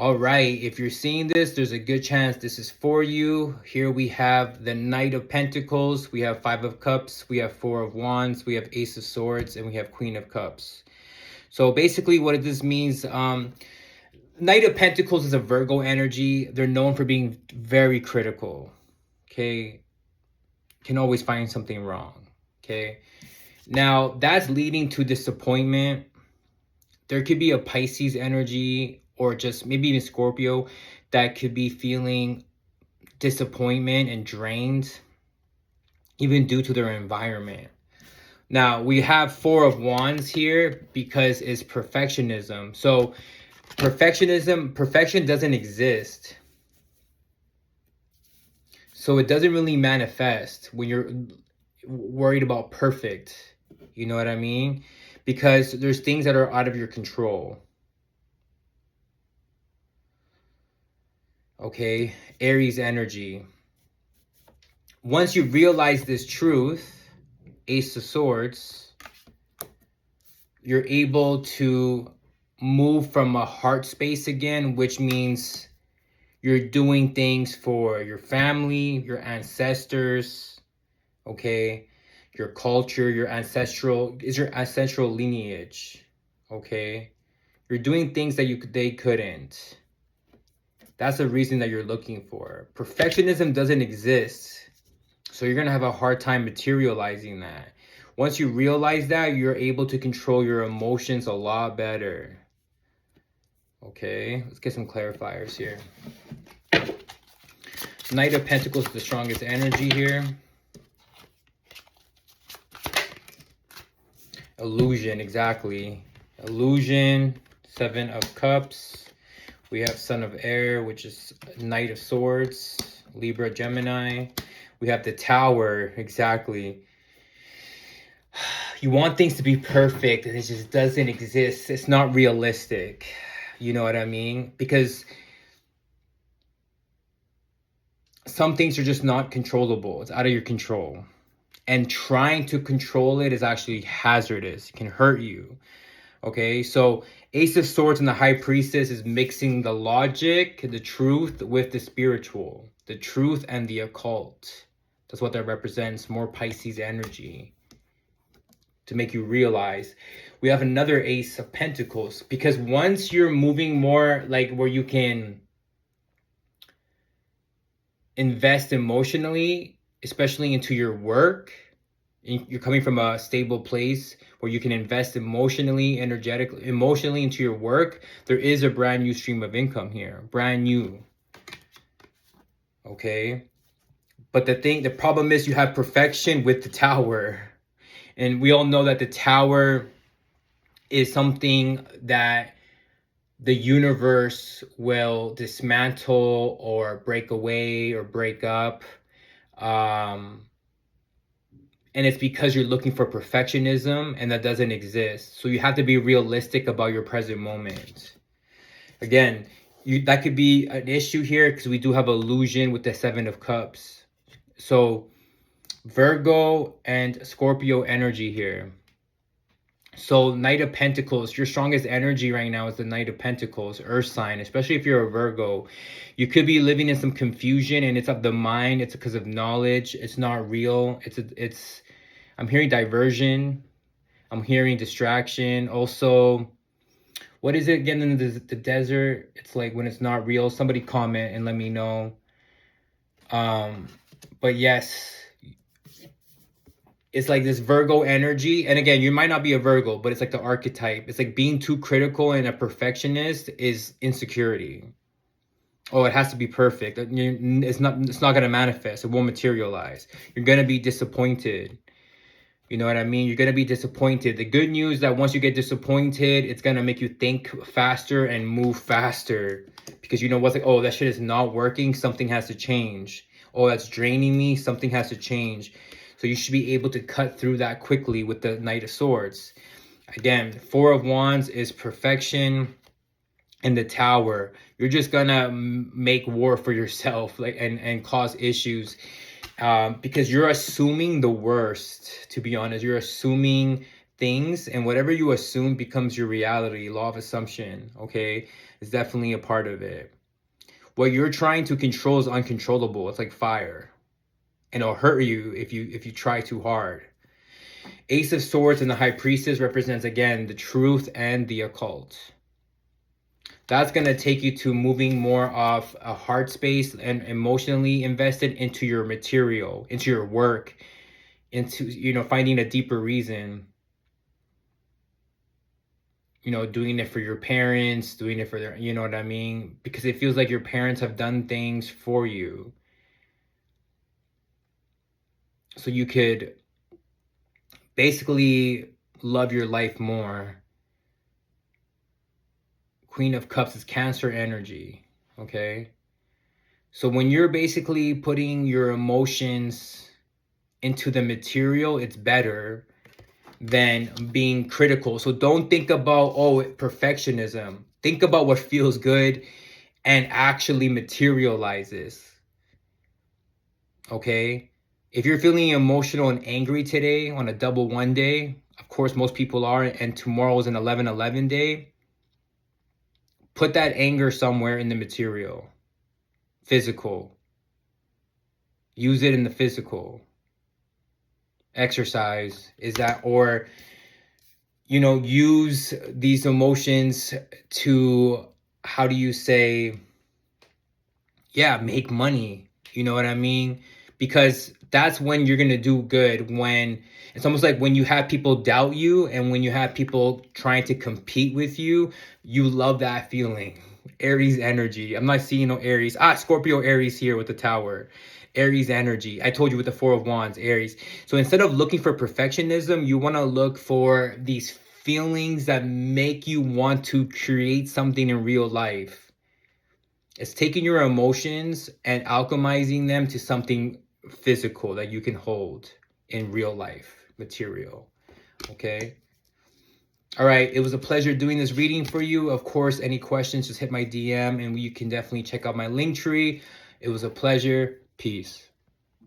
All right, if you're seeing this, there's a good chance this is for you. Here we have the Knight of Pentacles, we have Five of Cups, we have Four of Wands, we have Ace of Swords, and we have Queen of Cups. So basically what this means, Knight of Pentacles is a Virgo energy. They're known for being very critical, okay? Can always find something wrong, okay? Now, that's leading to disappointment. There could be a Pisces energy or just maybe even Scorpio that could be feeling disappointment and drained, even due to their environment. Now, we have Four of Wands here because it's perfectionism. So perfection doesn't exist. So it doesn't really manifest when you're worried about perfect. You know what I mean? Because there's things that are out of your control. Okay, Aries energy. Once you realize this truth, Ace of Swords, you're able to move from a heart space again, which means you're doing things for your family, your ancestors, okay, your culture, your ancestral lineage, okay? You're doing things that they couldn't. That's the reason that you're looking for. Perfectionism doesn't exist. So you're going to have a hard time materializing that. Once you realize that, you're able to control your emotions a lot better. Okay, let's get some clarifiers here. Knight of Pentacles is the strongest energy here. Illusion, exactly. Illusion, Seven of Cups. We have Son of Air, which is Knight of Swords, Libra, Gemini. We have the Tower, exactly. You want things to be perfect, and it just doesn't exist. It's not realistic. You know what I mean? Because some things are just not controllable. It's out of your control. And trying to control it is actually hazardous. It can hurt you. Okay, so Ace of Swords and the High Priestess is mixing the logic, the truth with the spiritual, the truth and the occult. That's what that represents, more Pisces energy to make you realize. We have another Ace of Pentacles because once you're moving more like where you can invest emotionally, especially into your work, you're coming from a stable place where you can invest emotionally into your work, there is a brand new stream of income here. Brand new. Okay? But the problem is you have perfection with the Tower. And we all know that the Tower is something that the universe will dismantle or break away or break up. And it's because you're looking for perfectionism, and that doesn't exist. So you have to be realistic about your present moment. Again, that could be an issue here because we do have illusion with the Seven of Cups. So Virgo and Scorpio energy here. So Knight of Pentacles, your strongest energy right now is the Knight of Pentacles, Earth sign, especially if you're a Virgo. You could be living in some confusion, and it's of the mind. It's because of knowledge. It's not real. I'm hearing diversion. I'm hearing distraction. Also, what is it again in the desert? It's like when it's not real. Somebody comment and let me know. But yes, it's like this Virgo energy. And again, you might not be a Virgo, but it's like the archetype. It's like being too critical and a perfectionist is insecurity. Oh, it has to be perfect. It's not going to manifest. It won't materialize. You're going to be disappointed. You know what I mean? You're going to be disappointed. The good news is that once you get disappointed, it's going to make you think faster and move faster. Because you know what's like, oh, that shit is not working. Something has to change. Oh, that's draining me. Something has to change. So you should be able to cut through that quickly with the Knight of Swords. Again, Four of Wands is perfection. And the Tower, you're just gonna make war for yourself, like and cause issues, because you're assuming the worst. To be honest, you're assuming things, and whatever you assume becomes your reality. Law of assumption, okay, is definitely a part of it. What you're trying to control is uncontrollable. It's like fire, and it'll hurt you if you try too hard. Ace of Swords and the High Priestess represents, again, the truth and the occult. That's going to take you to moving more off a heart space and emotionally invested into your material, into your work, into, finding a deeper reason. Doing it for your parents, doing it for their, you know what I mean? Because it feels like your parents have done things for you. So you could basically love your life more. Queen of Cups is Cancer energy, okay? So when you're basically putting your emotions into the material, it's better than being critical. So don't think about, perfectionism. Think about what feels good and actually materializes, okay? If you're feeling emotional and angry today on a double 1 day, of course most people are, and tomorrow is an 11/11 day, put that anger somewhere in the material, physical. Use it in the physical. Exercise is that, or use these emotions to, how do you say, make money. You know what I mean? Because that's when you're gonna do good. When it's almost like when you have people doubt you and when you have people trying to compete with you, you love that feeling. Aries energy. I'm not seeing no Aries. Scorpio Aries here with the Tower. Aries energy. I told you with the Four of Wands, Aries. So instead of looking for perfectionism, you want to look for these feelings that make you want to create something in real life. It's taking your emotions and alchemizing them to something physical that you can hold in real life material. Okay? All right. It was a pleasure doing this reading for you. Of course, any questions, just hit my DM and you can definitely check out my Linktree. It was a pleasure. Peace.